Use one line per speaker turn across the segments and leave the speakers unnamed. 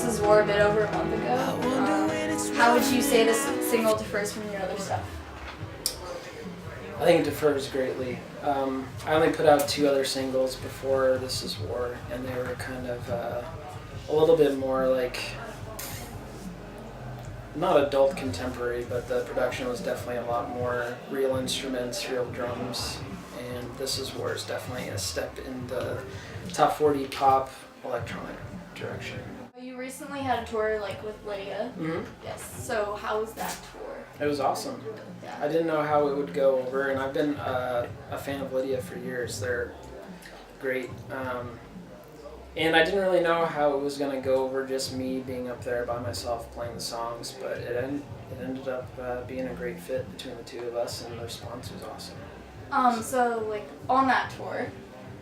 This Is War a bit over a month ago. How would you say this single differs from your other stuff?
I think it differs greatly. I only put out 2 other singles before This Is War, and they were kind of a little bit more like, not adult contemporary, but the production was definitely a lot more real instruments, real drums, and This Is War is definitely a step in the top 40 pop electronic direction.
You recently had a tour with Lydia.
Mm-hmm.
Yes. So how was that tour?
It was awesome.
Yeah.
I didn't know how it would go over, and I've been a fan of Lydia for years. They're great. And I didn't really know how it was going to go over just me being up there by myself playing the songs, but it ended up being a great fit between the 2 of us, and the response was awesome.
So on that tour,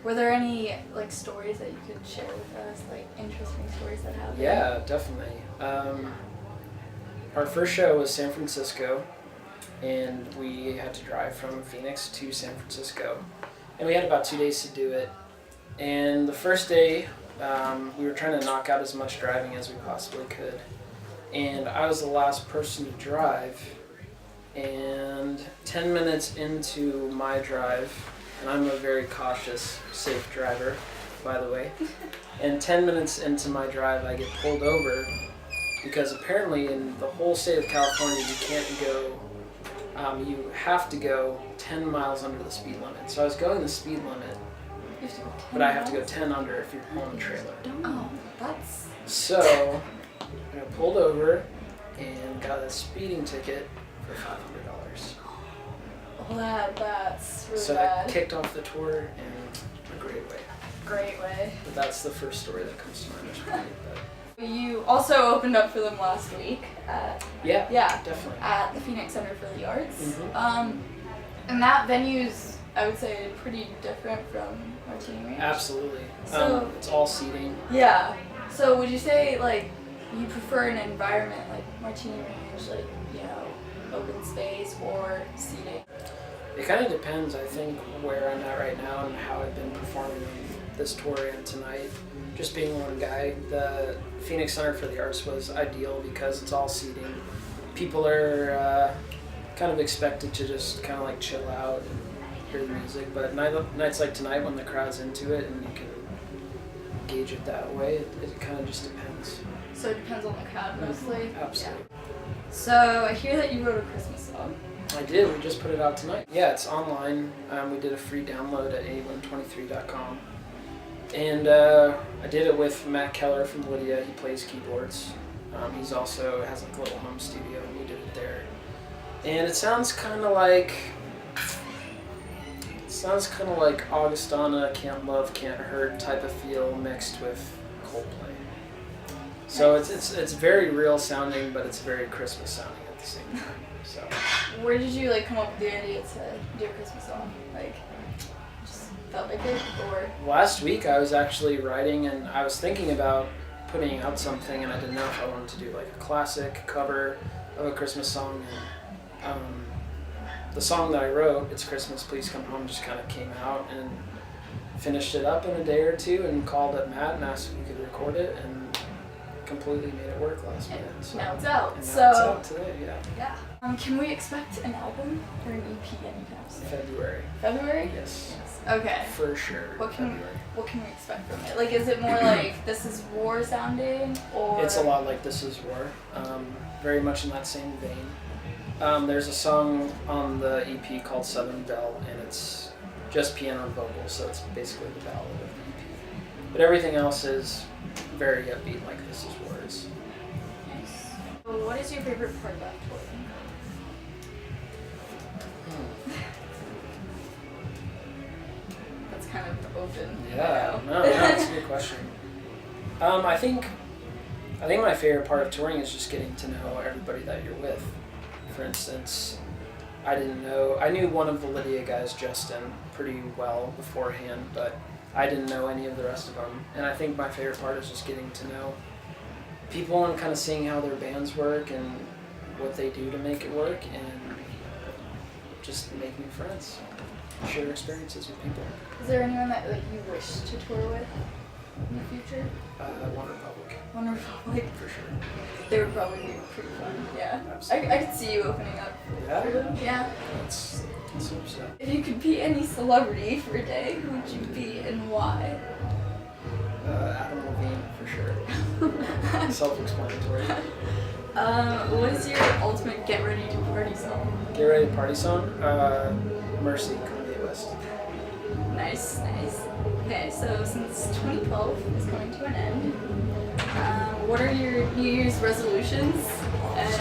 were there any stories that you could share with us, interesting stories that happened?
Yeah, definitely. Our first show was San Francisco, and we had to drive from Phoenix to San Francisco, and we had about 2 days to do it. And the first day, we were trying to knock out as much driving as we possibly could, and I was the last person to drive, and 10 minutes into my drive, and I'm a very cautious, safe driver, by the way, and 10 minutes into my drive I get pulled over because apparently in the whole state of California you can't go, you have to go 10 miles under the speed limit. So I was going the speed limit, but I have to go 10 under if you're pulling a trailer.
Oh, that's...
So I got pulled over and got a speeding ticket for $500.
Oh, that's really
So
bad.
that kicked off the tour in a great way.
Great way.
But that's the first story that comes to mind.
You also opened up for them last week at...
Yeah,
Yeah,
definitely.
at the Phoenix Center for the Arts.
Mm-hmm.
And that venue's, I would say, pretty different from Martini Range.
Absolutely.
So,
it's all seating.
yeah. So would you say, you prefer an environment like Martini Range, open space or seating?
It kind of depends, I think, where I'm at right now and how I've been performing on this tour and tonight. Just being one guy, the Phoenix Center for the Arts was ideal because it's all seating. People are kind of expected to just kind of chill out and hear the music, but nights like tonight when the crowd's into it and you can gauge it that way, it kind of just depends.
So it depends on the crowd mostly?
Absolutely.
Yeah. So I hear that you wrote a Christmas song.
I did. We just put it out tonight. Yeah, it's online. We did a free download at 8123.com. And I did it with Matt Keller from Lydia. He plays keyboards. He's also has a little home studio, and we did it there. And it sounds kind of like Augustana, Can't Love, Can't Hurt type of feel mixed with Coldplay. So it's very real sounding, but it's very Christmas sounding at the same time. So
where did you come up with the idea to do a Christmas song? Just felt like it, or?
Last week I was actually writing, and I was thinking about putting out something, and I didn't know if I wanted to do a classic cover of a Christmas song. And the song that I wrote, It's Christmas, Please Come Home, just kind of came out, and finished it up in a day or 2 and called up Matt and asked if we could record it, and completely made it work last minute. So
now it's out.
And now
so
it's out today, yeah.
Yeah. Can we expect an album or an EP anytime soon?
February.
February?
Yes.
Okay.
For sure.
What can
February.
we expect from it? Is it more This Is War sounding, or?
It's a lot like This Is War. Very much in that same vein. There's a song on the EP called Southern Belle, and it's just piano and vocals, so it's basically the ballad of the EP. But everything else is very upbeat, like This Is War is.
Nice. So what is your favorite part about touring? That's kind of open.
Yeah, no, that's a good question. I think my favorite part of touring is just getting to know everybody that you're with. For instance, I knew one of the Lydia guys, Justin, pretty well beforehand, but I didn't know any of the rest of them. And I think my favorite part is just getting to know people and kind of seeing how their bands work and what they do to make it work, and just make new friends, share experiences with people.
Is there anyone that you wish to tour with? in the future?
One Republic.
One Republic.
For sure.
They would probably be pretty fun. Yeah.
Absolutely.
I could see you opening up for them. Yeah.
That's 100%.
If you could be any celebrity for a day, who would you be and why?
Adam Levine, for sure. Self-explanatory.
What is your ultimate get ready to party song?
Get ready to party song? Mercy, Kanye West.
Nice, nice. Okay, so since 2012 is coming to an end, what are your New Year's resolutions? And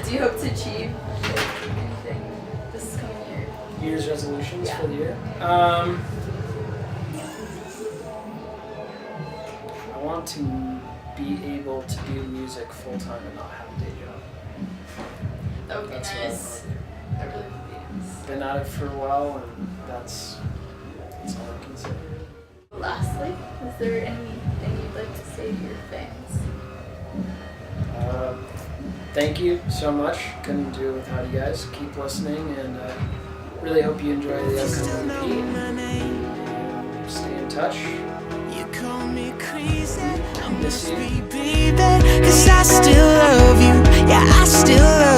do you hope to achieve anything this coming year?
New Year's resolutions for the year? I want to be able to do music full time and not have a day job.
That would be
That's
nice. That really would be nice.
Been at it for a while, and that's all I can say.
Lastly, is there anything you'd like to say to your fans?
Thank you so much. Couldn't do it without you guys. Keep listening, and really hope you enjoy the upcoming EP. Stay in touch.
You call me crazy, I
Miss
must
you.
be baby, 'cause I still love you, yeah, I still love you.